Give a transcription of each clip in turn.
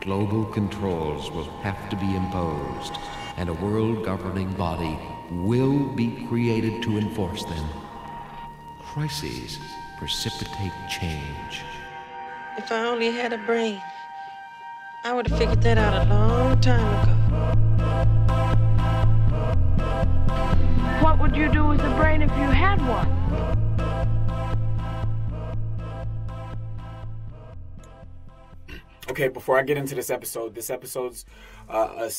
Global controls will have to be imposed, and a world governing body will be created to enforce them. Crises precipitate change. If I only had a brain, I would have figured that out a long time ago. What would you do with a brain if you had one? Okay, before I get into this episode's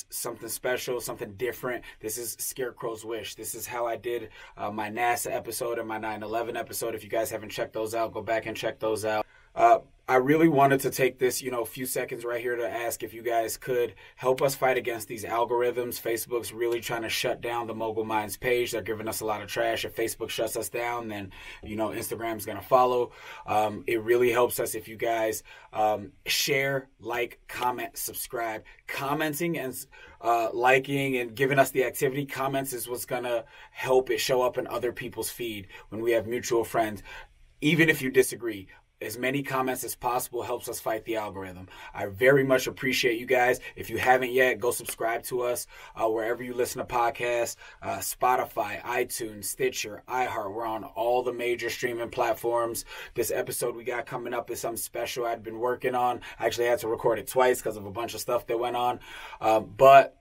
something special, something different. This is Scarecrow's Wish. This is how I did my NASA episode and my 9/11 episode. If you guys haven't checked those out, go back and check those out. I really wanted to take this, few seconds right here to ask if you guys could help us fight against these algorithms. Facebook's really trying to shut down the Mogul Minds page. They're giving us a lot of trash. If Facebook shuts us down, then, Instagram's going to follow. It really helps us if you guys share, like, comment, subscribe. Commenting and liking and giving us the activity. Comments is what's going to help it show up in other people's feed when we have mutual friends. Even if you disagree, as many comments as possible helps us fight the algorithm. I very much appreciate you guys. If you haven't yet, go subscribe to us wherever you listen to podcasts, Spotify, iTunes, Stitcher, iHeart. We're on all the major streaming platforms. This episode we got coming up is something special I'd been working on. I actually had to record it twice because of a bunch of stuff that went on. But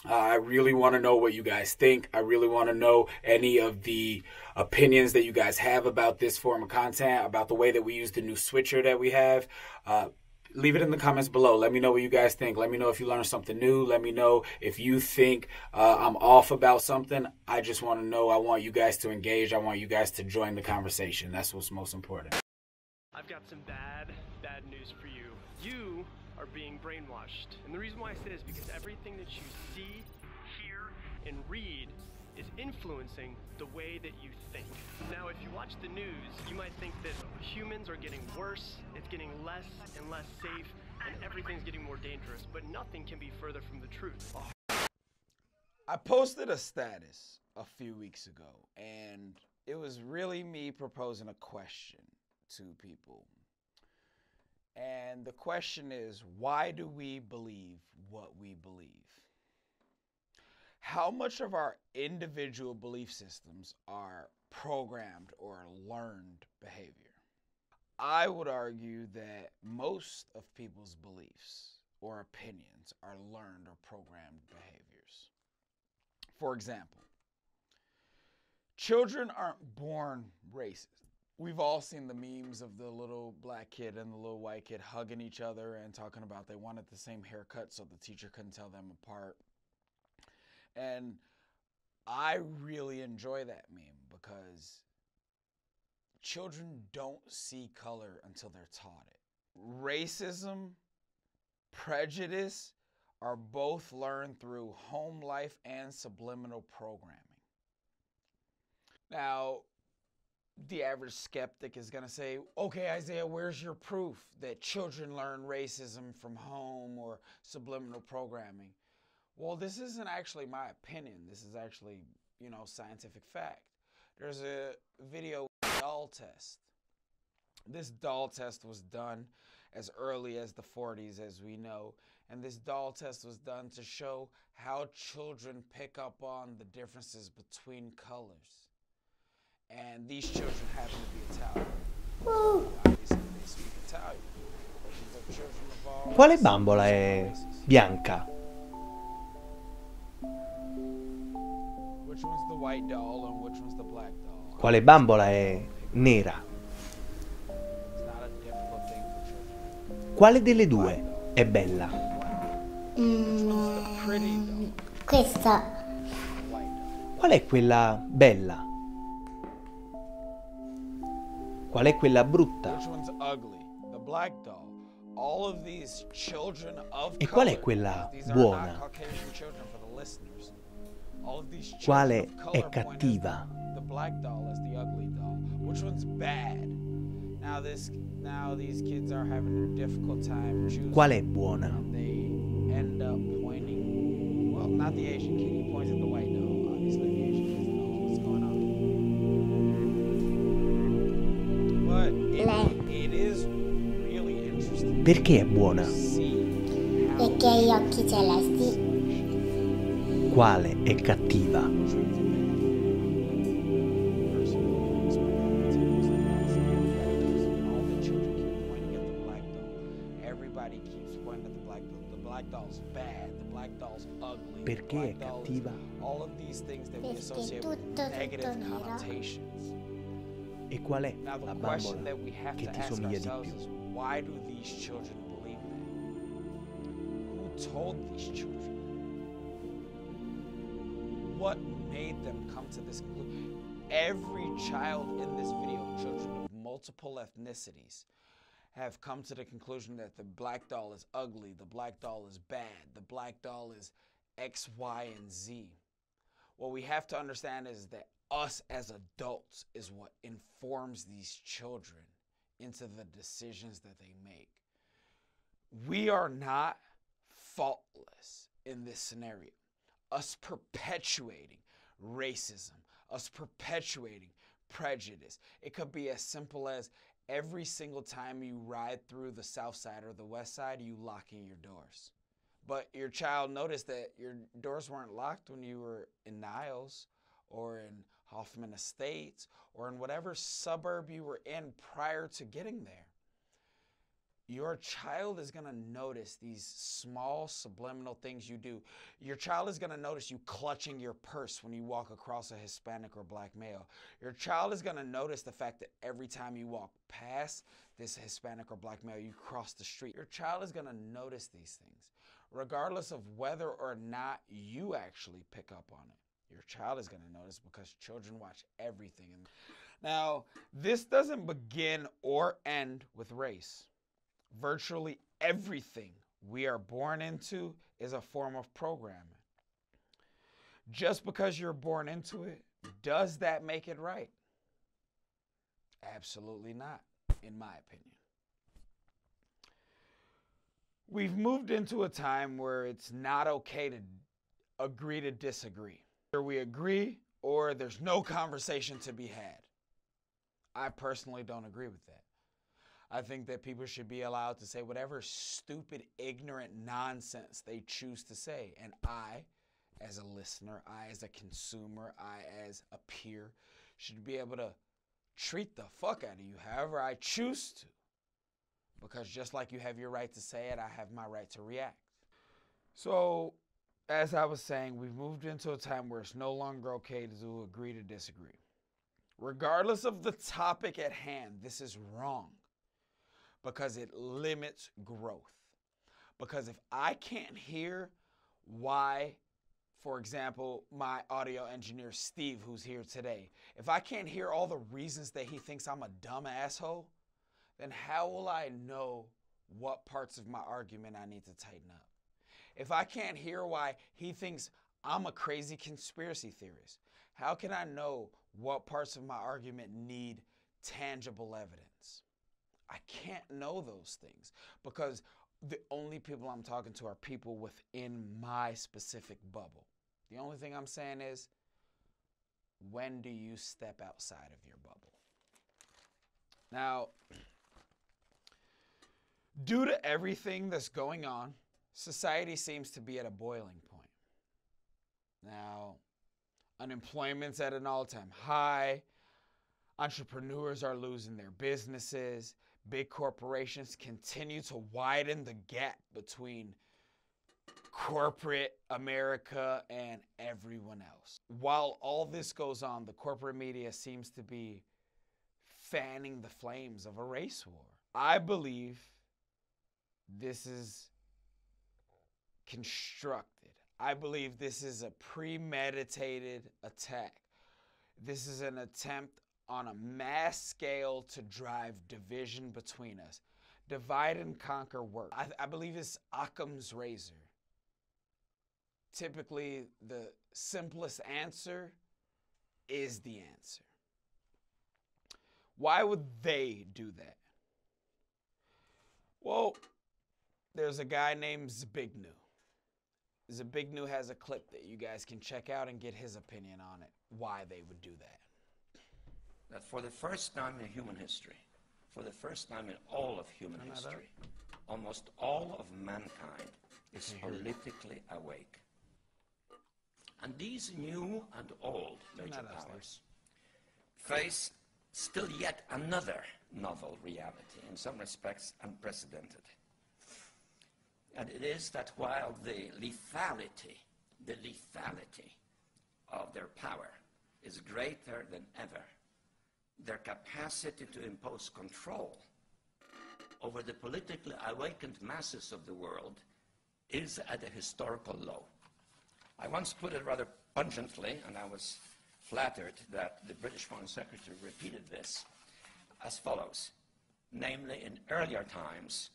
I really want to know what you guys think. I really want to know any of the opinions that you guys have about this form of content, about the way that we use the new switcher that we have. Leave it in the comments below. Let me know what you guys think. Let me know if you learned something new. Let me know if you think I'm off about something. I just want to know. I want you guys to engage. I want you guys to join the conversation. That's what's most important. I've got some bad news for you. You are being brainwashed. And the reason why I say this is because everything that you see, hear, and read is influencing the way that you think. Now, if you watch the news, you might think that humans are getting worse, it's getting less and less safe, and everything's getting more dangerous, but nothing can be further from the truth. I posted a status a few weeks ago, and it was really me proposing a question to people. And the question is, why do we believe what we believe? How much of our individual belief systems are programmed or learned behavior? I would argue that most of people's beliefs or opinions are learned or programmed behaviors. For example, children aren't born racist. We've all seen the memes of the little black kid and the little white kid hugging each other and talking about they wanted the same haircut so the teacher couldn't tell them apart. And I really enjoy that meme because children don't see color until they're taught it. Racism, prejudice are both learned through home life and subliminal programming. Now, the average skeptic is going to say, okay, Isaiah, where's your proof that children learn racism from home or subliminal programming? Well, this isn't actually my opinion. This is actually, scientific fact. There's a video doll test. This doll test was done as early as the 40s, as we know. And this doll test was done to show how children pick up on the differences between colors. And these children happen to be Italian. Obviously, they speak Italian. These are children of all Quale bambola è bianca? Which one's the white doll and which one's the black doll? Quale bambola è nera? It's not a difficult thing for children. Quale delle due è bella? Which one's the pretty doll? Questa. The white doll. Qual è quella bella? Qual è quella brutta? Which one's ugly? The black doll. All of these children of E qual è color, quella these are buona? not Caucasian children for the listeners. All of these Quale children of è color point as cattiva? the black doll as the ugly doll. Which one's bad? Now these kids are having a difficult time choosing. Quale è buona? And they end up pointing. Well, not the Asian kid. He points at the white doll. Obviously, the Asian kid knows what's going on. But it is really interesting. Perché è buona? To see e che ha gli occhi celesti. Quale è cattiva? Everybody keeps pointing at the black doll. The black doll's bad. The black doll's ugly. Perché è cattiva? All of these things that we Perché associate with tutto negative nero. connotations. E qual è Now la the question bambola that we have che to ti ask somiglia di ourselves più? is, why do these children believe that? Who told these children? What made them come to this conclusion? Every child in this video, children of multiple ethnicities, have come to the conclusion that the black doll is ugly, the black doll is bad, the black doll is X, Y, and Z. What we have to understand is that us as adults is what informs these children into the decisions that they make. We are not faultless in this scenario. Us perpetuating racism, us perpetuating prejudice. It could be as simple as every single time you ride through the south side or the west side, you locking your doors. But your child noticed that your doors weren't locked when you were in Niles or in Hoffman Estates or in whatever suburb you were in prior to getting there. Your child is going to notice these small subliminal things you do. Your child is going to notice you clutching your purse when you walk across a Hispanic or black male. Your child is going to notice the fact that every time you walk past this Hispanic or black male, you cross the street. Your child is going to notice these things, regardless of whether or not you actually pick up on it. Your child is going to notice because children watch everything. Now, this doesn't begin or end with race. Virtually everything we are born into is a form of programming. Just because you're born into it, does that make it right? Absolutely not, in my opinion. We've moved into a time where it's not okay to agree to disagree. Either we agree or there's no conversation to be had. I personally don't agree with that. I think that people should be allowed to say whatever stupid, ignorant nonsense they choose to say. And I, as a listener, I as a consumer, I as a peer, should be able to treat the fuck out of you however I choose to. Because just like you have your right to say it, I have my right to react. So, as I was saying, we've moved into a time where it's no longer okay to agree to disagree. Regardless of the topic at hand, this is wrong. Because it limits growth. Because if I can't hear why, for example, my audio engineer Steve, who's here today, if I can't hear all the reasons that he thinks I'm a dumb asshole, then how will I know what parts of my argument I need to tighten up? If I can't hear why he thinks I'm a crazy conspiracy theorist, how can I know what parts of my argument need tangible evidence? I can't know those things because the only people I'm talking to are people within my specific bubble. The only thing I'm saying is, when do you step outside of your bubble? Now, due to everything that's going on, society seems to be at a boiling point. Now, unemployment's at an all-time high. Entrepreneurs are losing their businesses. Big corporations continue to widen the gap between corporate America and everyone else. While all this goes on, the corporate media seems to be fanning the flames of a race war. I believe this is constructed. I believe this is a premeditated attack. This is an attempt on a mass scale to drive division between us. Divide and conquer work. I believe it's Occam's razor. Typically, the simplest answer is the answer. Why would they do that? Well, there's a guy named Zbigniew. Zbigniew has a clip that you guys can check out and get his opinion on it, why they would do that. That for the first time in human history, for the first time in all of human history, almost all of mankind is politically awake. And these new and old major powers face still yet another novel reality, in some respects unprecedented. And it is that while the lethality of their power is greater than ever, their capacity to impose control over the politically awakened masses of the world is at a historical low. I once put it rather pungently, and I was flattered that the British Foreign Secretary repeated this, as follows. Namely, in earlier times,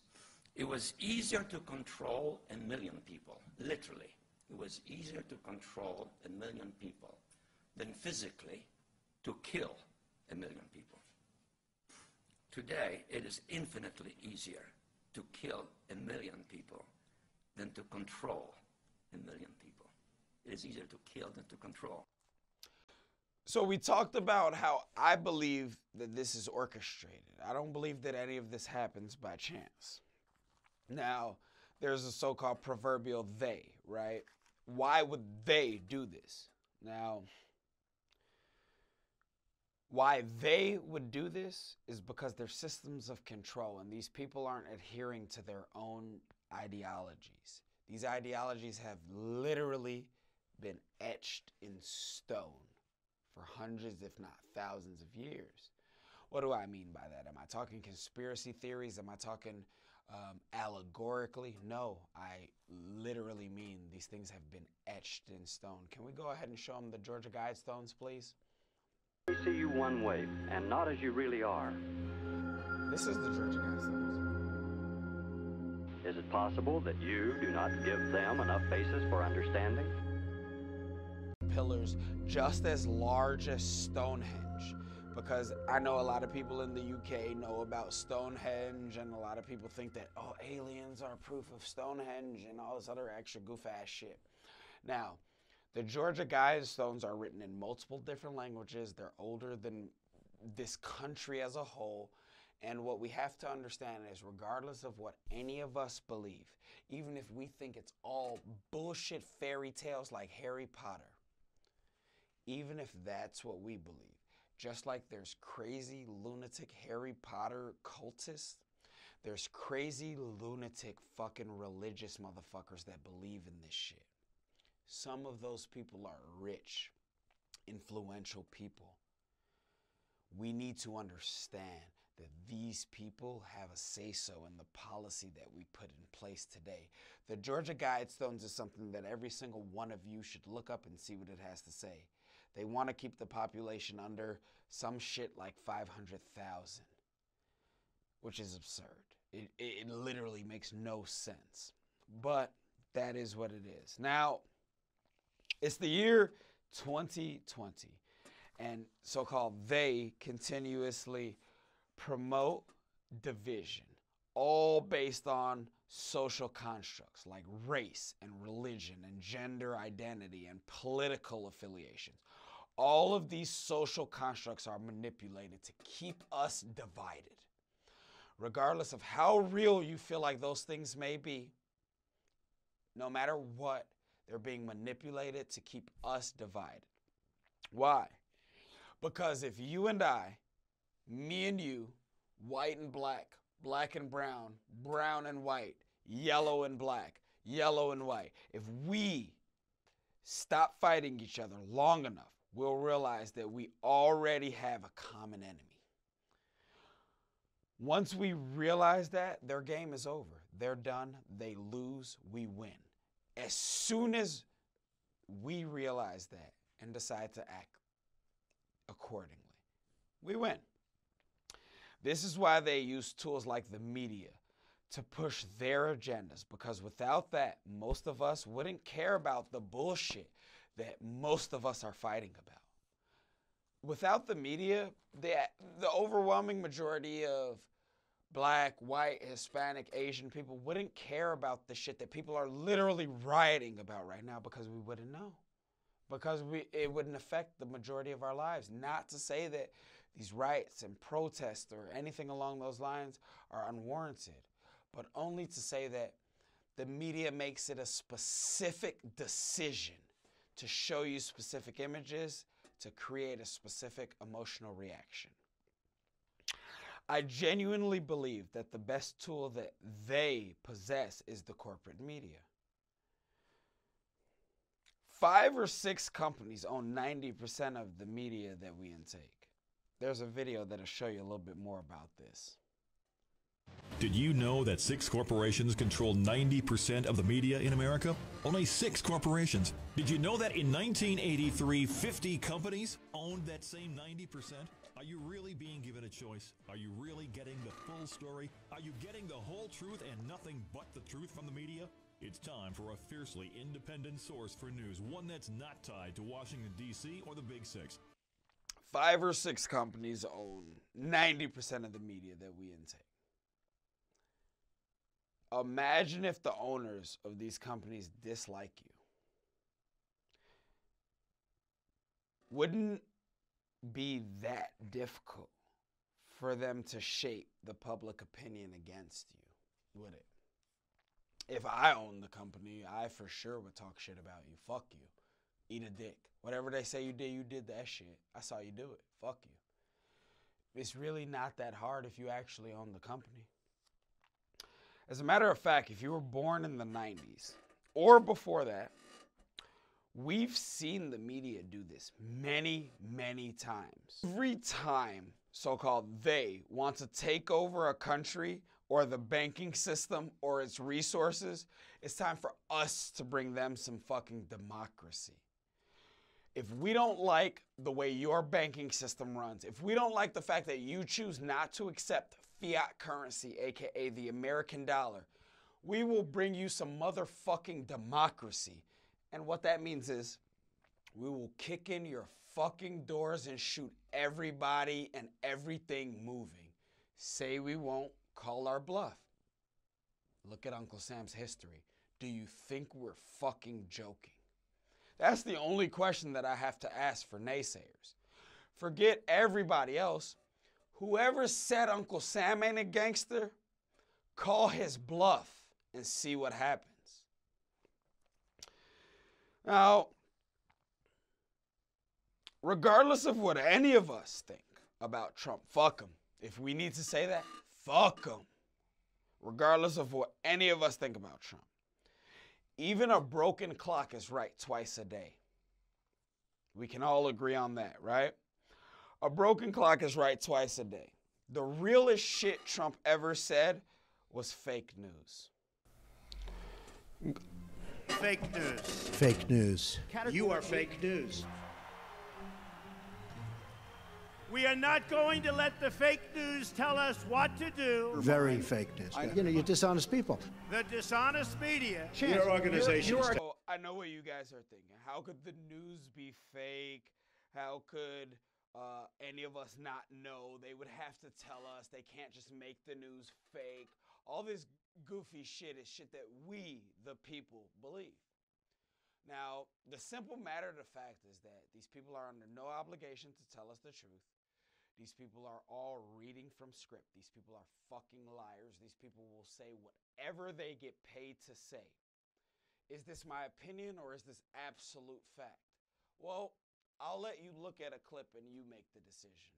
it was easier to control 1 million people, literally. It was easier to control 1 million people than physically to kill 1 million people. Today, it is infinitely easier to kill 1 million people than to control 1 million people. It is easier to kill than to control. So we talked about how I believe that this is orchestrated. I don't believe that any of this happens by chance. Now, there's a so-called proverbial they, right? Why would they do this? Now, why they would do this is because they're systems of control, and these people aren't adhering to their own ideologies. These ideologies have literally been etched in stone for hundreds, if not thousands of years. What do I mean by that? Am I talking conspiracy theories? Am I talking allegorically? No, I literally mean these things have been etched in stone. Can we go ahead and show them the Georgia Guidestones, please? We see you one way and not as you really are. This is the Georgia Guidestones. Is it possible that you do not give them enough basis for understanding? Pillars just as large as Stonehenge, because I know a lot of people in the UK know about Stonehenge, and a lot of people think that, oh, aliens are proof of Stonehenge and all this other extra goof-ass shit. Now, the Georgia Guidestones are written in multiple different languages. They're older than this country as a whole. And what we have to understand is, regardless of what any of us believe, even if we think it's all bullshit fairy tales like Harry Potter, even if that's what we believe, just like there's crazy lunatic Harry Potter cultists, there's crazy lunatic fucking religious motherfuckers that believe in this shit. Some of those people are rich, influential people. We need to understand that these people have a say-so in the policy that we put in place today. The Georgia Guidestones is something that every single one of you should look up and see what it has to say. They want to keep the population under some shit like 500,000, which is absurd. It literally makes no sense. But that is what it is. Now, it's the year 2020, and so-called they continuously promote division, all based on social constructs like race and religion and gender identity and political affiliations. All of these social constructs are manipulated to keep us divided. Regardless of how real you feel like those things may be, no matter what, they're being manipulated to keep us divided. Why? Because if you and I, me and you, white and black, black and brown, brown and white, yellow and black, yellow and white, if we stop fighting each other long enough, we'll realize that we already have a common enemy. Once we realize that, their game is over. They're done. They lose. We win. As soon as we realize that and decide to act accordingly, we win. This is why they use tools like the media to push their agendas, because without that, most of us wouldn't care about the bullshit that most of us are fighting about. Without the media, the overwhelming majority of black, white, Hispanic, Asian people wouldn't care about the shit that people are literally rioting about right now, because we wouldn't know. Because it wouldn't affect the majority of our lives. Not to say that these riots and protests or anything along those lines are unwarranted, but only to say that the media makes it a specific decision to show you specific images to create a specific emotional reaction. I genuinely believe that the best tool that they possess is the corporate media. 5 or 6 companies own 90% of the media that we intake. There's a video that'll show you a little bit more about this. Did you know that 6 corporations control 90% of the media in America? Only 6 corporations. Did you know that in 1983, 50 companies owned that same 90%? Are you really being given a choice? Are you really getting the full story? Are you getting the whole truth and nothing but the truth from the media? It's time for a fiercely independent source for news, one that's not tied to Washington, D.C. or the Big Six. 5 or 6 companies own 90% of the media that we intake. Imagine if the owners of these companies dislike you. Wouldn't be that difficult for them to shape the public opinion against you, would it? If I owned the company, I for sure would talk shit about you. Fuck you. Eat a dick. Whatever they say you did that shit. I saw you do it. Fuck you. It's really not that hard if you actually own the company. As a matter of fact, if you were born in the 90s or before that, we've seen the media do this many, many times. Every time so-called they want to take over a country or the banking system or its resources, it's time for us to bring them some fucking democracy. If we don't like the way your banking system runs, if we don't like the fact that you choose not to accept fiat currency, aka the American dollar, we will bring you some motherfucking democracy. And what that means is we will kick in your fucking doors and shoot everybody and everything moving. Say we won't, call our bluff. Look at Uncle Sam's history. Do you think we're fucking joking? That's the only question that I have to ask for naysayers. Forget everybody else. Whoever said Uncle Sam ain't a gangster, call his bluff and see what happens. Now, regardless of what any of us think about Trump, fuck him. If we need to say that, fuck him. Regardless of what any of us think about Trump. Even a broken clock is right twice a day. We can all agree on that, right? A broken clock is right twice a day. The realest shit Trump ever said was fake news. Fake news. Fake news. You are fake news. We are not going to let the fake news tell us what to do. Very fake news. You know, you're dishonest people. The dishonest media. Your organization. So I know what you guys are thinking. How could the news be fake? How could any of us not know? They would have to tell us. They can't just make the news fake. All this goofy shit is shit that we, the people, believe. Now, the simple matter of the fact is that these people are under no obligation to tell us the truth. These people are all reading from script. These people are fucking liars. These people will say whatever they get paid to say. Is this my opinion or is this absolute fact? Well, I'll let you look at a clip and you make the decision.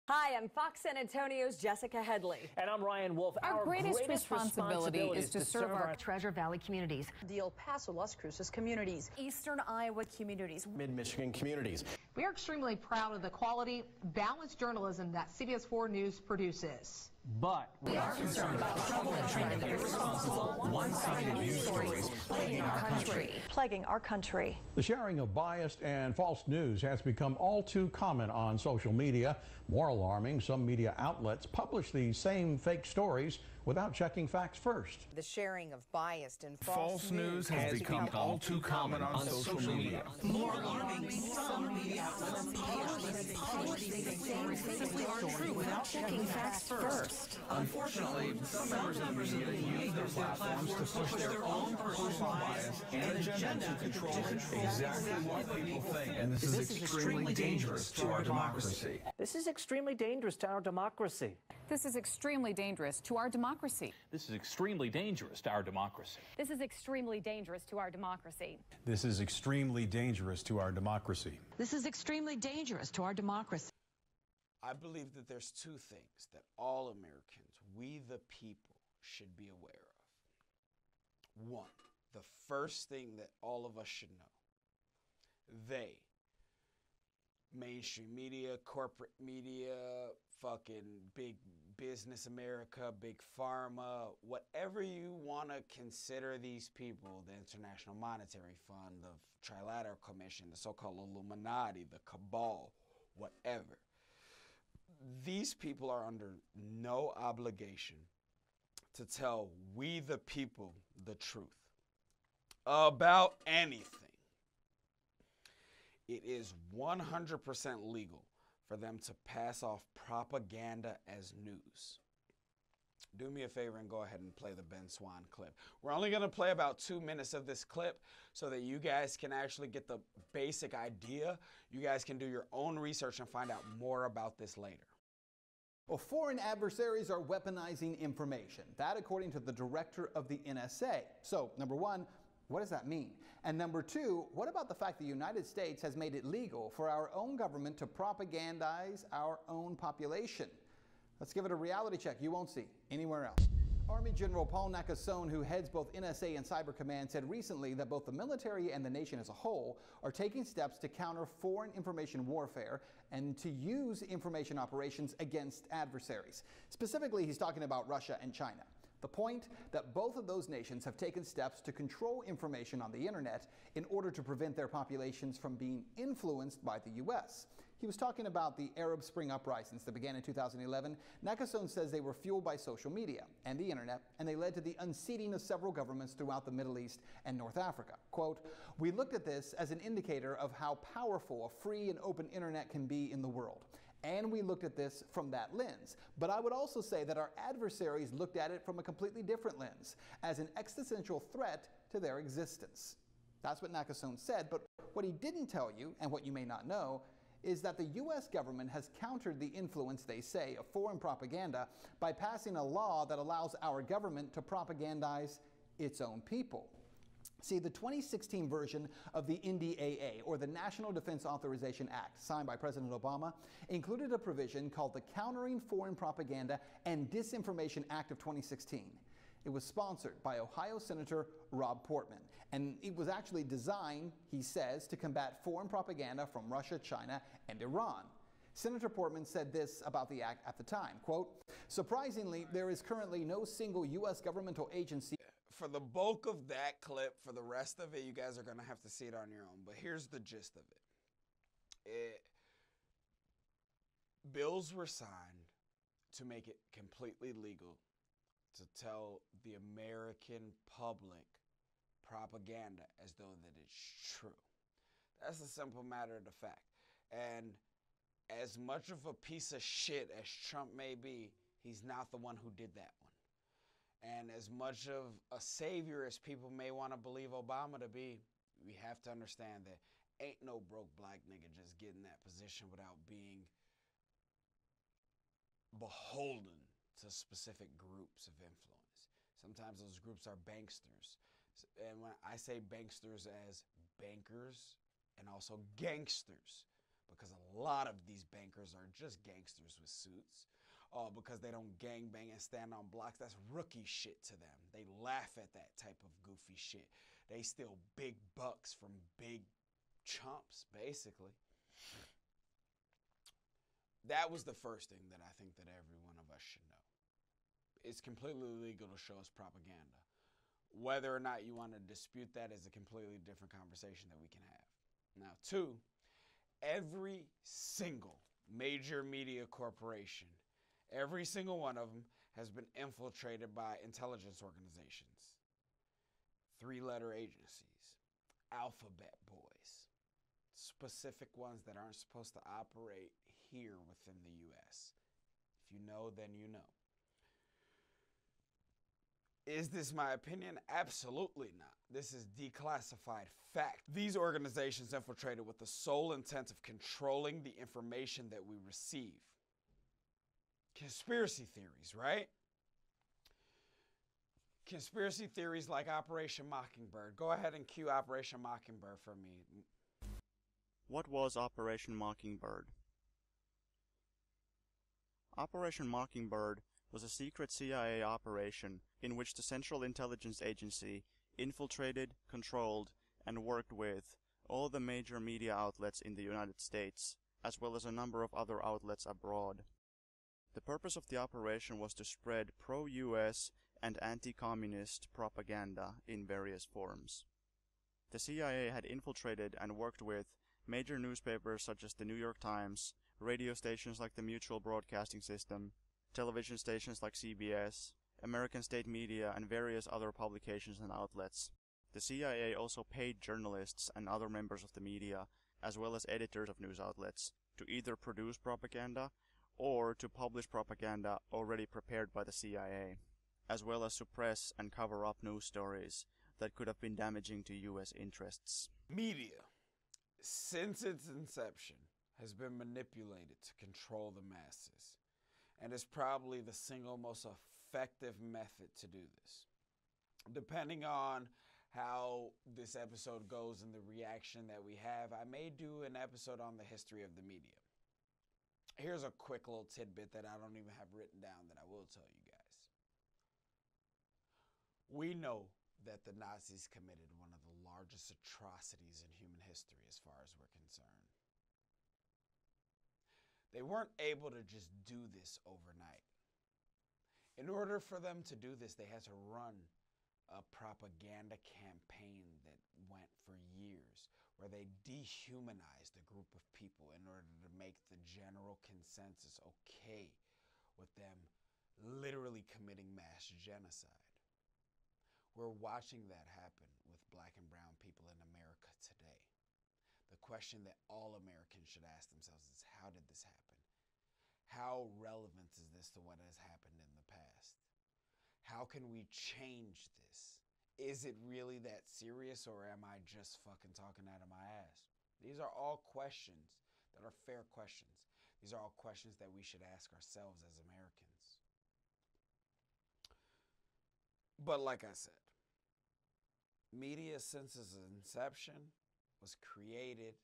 Hi, I'm Fox San Antonio's Jessica Headley. And I'm Ryan Wolf. Our greatest responsibility is to serve our Treasure Valley communities, the El Paso, Las Cruces communities, Eastern Iowa communities, Mid-Michigan communities. We are extremely proud of the quality, balanced journalism that CBS 4 News produces. But we are concerned about trouble and trend of irresponsible, one-sided news stories plaguing our country. Plaguing our country. The sharing of biased and false news has become all too common on social media. More alarming, some media outlets publish these same fake stories without checking facts first. The sharing of biased and false news has become all too common on social media. More alarming, some media outlets publish these same fake stories without checking facts first. Unfortunately, some members of the media use their platforms to push their own personal bias and agenda to control exactly what people think. And this is extremely dangerous to our democracy. This is extremely dangerous to our democracy. This is extremely dangerous to our democracy. This is extremely dangerous to our democracy. This is extremely dangerous to our democracy. This is extremely dangerous to our democracy. This is extremely dangerous to our democracy. I believe that there's two things that all Americans, we the people, should be aware of. One, the first thing that all of us should know. Mainstream media, corporate media, fucking big business America, big pharma, whatever you want to consider these people, the International Monetary Fund, the Trilateral Commission, the so-called Illuminati, the cabal, whatever. These people are under no obligation to tell we the people the truth about anything. It is 100% legal for them to pass off propaganda as news. Do me a favor and go ahead and play the Ben Swann clip. We're only going to play about 2 minutes of this clip so that you guys can actually get the basic idea. You guys can do your own research and find out more about this later. Well, foreign adversaries are weaponizing information. That, according to the director of the NSA. So, number one, what does that mean? And number two, what about the fact the United States has made it legal for our own government to propagandize our own population? Let's give it a reality check you won't see anywhere else. Army General Paul Nakasone, who heads both NSA and Cyber Command, said recently that both the military and the nation as a whole are taking steps to counter foreign information warfare and to use information operations against adversaries. Specifically, he's talking about Russia and China. The point that both of those nations have taken steps to control information on the internet in order to prevent their populations from being influenced by the U.S. He was talking about the Arab Spring uprisings that began in 2011. Nakasone says they were fueled by social media and the internet, and they led to the unseating of several governments throughout the Middle East and North Africa. Quote, "We looked at this as an indicator of how powerful a free and open internet can be in the world. And we looked at this from that lens. But I would also say that our adversaries looked at it from a completely different lens, as an existential threat to their existence." That's what Nakasone said, but what he didn't tell you, and what you may not know, is that the U.S. government has countered the influence, they say, of foreign propaganda by passing a law that allows our government to propagandize its own people. See, the 2016 version of the NDAA, or the National Defense Authorization Act, signed by President Obama, included a provision called the Countering Foreign Propaganda and Disinformation Act of 2016. It was sponsored by Ohio Senator Rob Portman, and it was actually designed, he says, to combat foreign propaganda from Russia, China, and Iran. Senator Portman said this about the act at the time, quote, "Surprisingly, there is currently no single U.S. governmental agency." For the bulk of that clip, for the rest of it, you guys are going to have to see it on your own. But here's the gist of it. Bills were signed to make it completely legal to tell the American public propaganda as though that it's true. That's a simple matter of the fact. And as much of a piece of shit as Trump may be, he's not the one who did that one. And as much of a savior as people may want to believe Obama to be, we have to understand that ain't no broke black nigga just getting that position without being beholden to specific groups of influence. Sometimes those groups are banksters. And when I say banksters as bankers and also gangsters, because a lot of these bankers are just gangsters with suits. Because they don't gangbang and stand on blocks. That's rookie shit to them. They laugh at that type of goofy shit. They steal big bucks from big chumps, basically. That was the first thing that I think that every one of us should know. It's completely legal to show us propaganda. Whether or not you want to dispute that is a completely different conversation that we can have. Now, two, every single major media corporation, every single one of them has been infiltrated by intelligence organizations, 3-letter agencies, alphabet boys, specific ones that aren't supposed to operate here within the U.S. If you know, then you know. Is this my opinion? Absolutely not. This is declassified fact. These organizations infiltrated with the sole intent of controlling the information that we receive. conspiracy theories, right? Conspiracy theories like Operation Mockingbird. Go ahead and cue Operation Mockingbird for me. What was Operation Mockingbird? Operation Mockingbird was a secret CIA operation in which the Central Intelligence Agency infiltrated, controlled, and worked with all the major media outlets in the United States, as well as a number of other outlets abroad. The purpose of the operation was to spread pro-US and anti-communist propaganda in various forms. The CIA had infiltrated and worked with major newspapers such as the New York Times, radio stations like the Mutual Broadcasting System, television stations like CBS, American state media, and various other publications and outlets. The CIA also paid journalists and other members of the media, as well as editors of news outlets, to either produce propaganda or to publish propaganda already prepared by the CIA, as well as suppress and cover up news stories that could have been damaging to U.S. interests. Media, since its inception, has been manipulated to control the masses, and is probably the single most effective method to do this. Depending on how this episode goes and the reaction that we have, I may do an episode on the history of the media. Here's a quick little tidbit that I don't even have written down that I will tell you guys. We know that the Nazis committed one of the largest atrocities in human history as far as we're concerned. They weren't able to just do this overnight. In order for them to do this, they had to run a propaganda campaign that went for years, where they dehumanized a group of people in order to make the general consensus okay with them literally committing mass genocide. We're watching that happen with black and brown people in America today. The question that all Americans should ask themselves is, how did this happen? How relevant is this to what has happened in the past? How can we change this? Is it really that serious, or am I just fucking talking out of my ass? These are all questions that are fair questions. These are all questions that we should ask ourselves as Americans. But like I said, media since its inception was created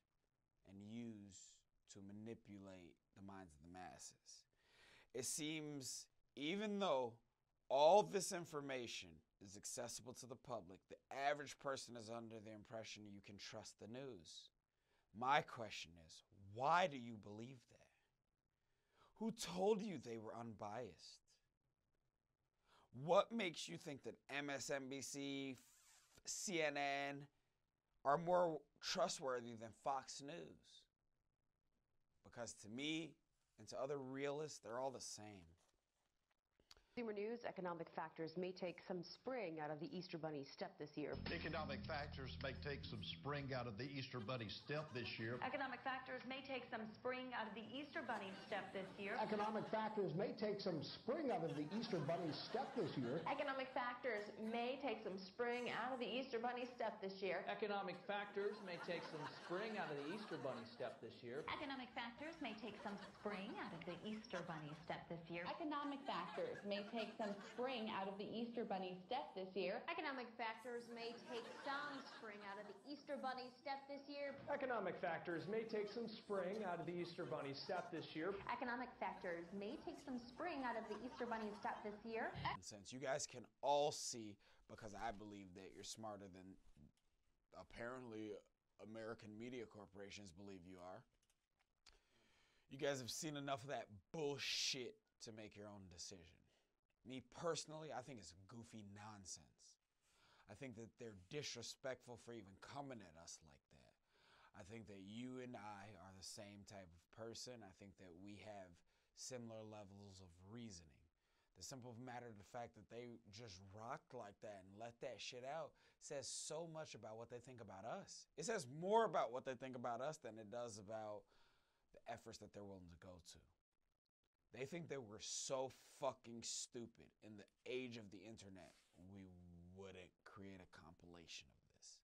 and used to manipulate the minds of the masses. It seems, even though all this information is accessible to the public, the average person is under the impression you can trust the news. My question is, why do you believe that? Who told you they were unbiased? What makes you think that MSNBC, CNN are more trustworthy than Fox News? Because to me and to other realists, they're all the same. Consumer news, economic factors may take some spring out of the Easter Bunny step this year. Economic factors may take some spring out of the Easter Bunny step this year. Economic factors may take some spring out of the Easter Bunny step this year. Economic factors may take some spring out of the Easter Bunny step this year. Economic factors may take some spring out of the Easter Bunny step this year. Economic factors may take some spring out of the Easter Bunny step this year. Economic factors may take some spring out of the Easter Bunny step this year. Economic factors may take some spring out of the Easter Bunny step this year. Economic factors may take some spring out of the Easter Bunny step this year. Economic factors may take some spring out of the Easter Bunny step this year. Economic factors may take some spring out of the Easter Bunny step this year. Since you guys can all see, because I believe that you're smarter than apparently American media corporations believe you are, you guys have seen enough of that bullshit to make your own decision. Me personally, I think it's goofy nonsense. I think that they're disrespectful for even coming at us like that. I think that you and I are the same type of person. I think that we have similar levels of reasoning. The simple matter of the fact that they just rocked like that and let that shit out says so much about what they think about us. It says more about what they think about us than it does about the efforts that they're willing to go to. They think that we're so fucking stupid in the age of the internet, we wouldn't create a compilation of this.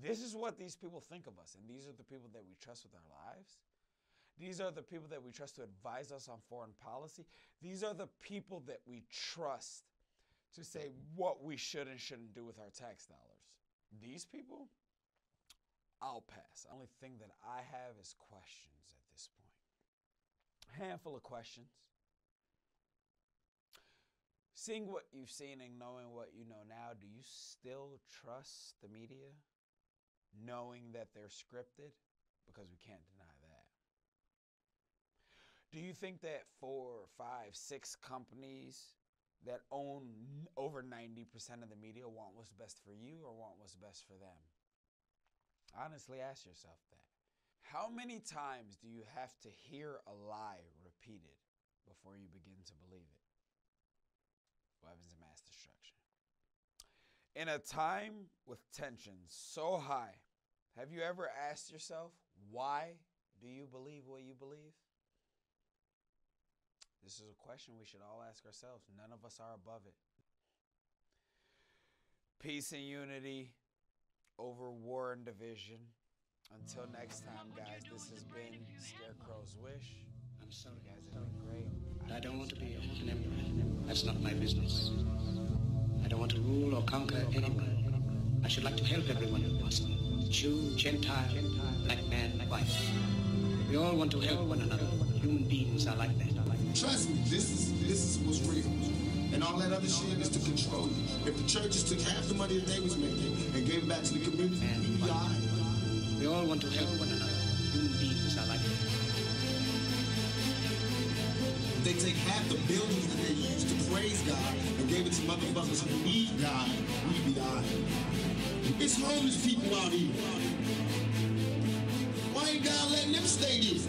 This is what these people think of us, and these are the people that we trust with our lives. These are the people that we trust to advise us on foreign policy. These are the people that we trust to say what we should and shouldn't do with our tax dollars. These people, I'll pass. The only thing that I have is questions at this point. A handful of questions. Seeing what you've seen and knowing what you know now, do you still trust the media? Knowing that they're scripted? Because we can't deny that. Do you think that 4, 5, 6 companies that own over 90% of the media want what's best for you or want what's best for them? Honestly, ask yourself that. How many times do you have to hear a lie repeated before you begin to believe it? Weapons of mass destruction. In a time with tensions so high, have you ever asked yourself, why do you believe what you believe? This is a question we should all ask ourselves. None of us are above it. Peace and unity over war and division. Until next time, guys, this has been Scarecrow's Wish. I'm sorry, guys, have been great. I don't want to be an emperor. That's not my business. I don't want to rule or conquer anyone. I should like to help everyone if possible. Jew, Gentile, black man, white. We all want to help one another. Human beings are like that. Trust me, this is what's real. And all that other shit is to control you. If the churches took half the money that they was making and gave it back to the community, we'd be all right. We all want to help one another. Human beings are like that. If they take half the buildings that they use to praise God and gave it to motherfuckers who need God, we'd be all right. It's homeless people out here. Why ain't God letting them stay there?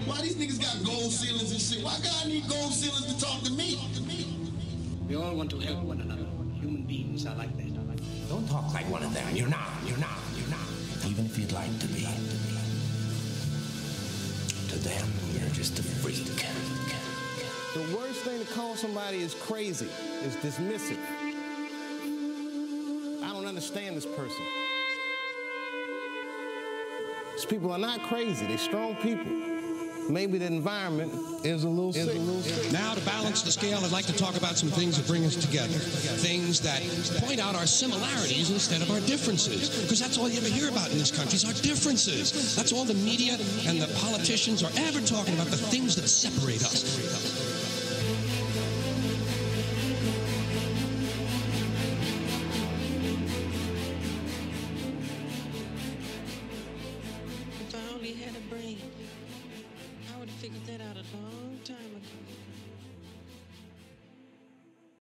Why these niggas got gold ceilings and shit? Why God need gold ceilings to talk to me? We all want to help one another. Human beings are like that. Don't talk like one of them. You're not. Even if you'd like to be. To them, you're just a freak. The worst thing to call somebody is crazy, is dismissive. I don't understand this person. These people are not crazy, they're strong people. Maybe the environment is a little sick. Now, to balance the scale, I'd like to talk about some things that bring us together. Things that point out our similarities instead of our differences. Because that's all you ever hear about in this country is our differences. That's all the media and the politicians are ever talking about, the things that separate us. If I only had a brain, I would have figured that out a long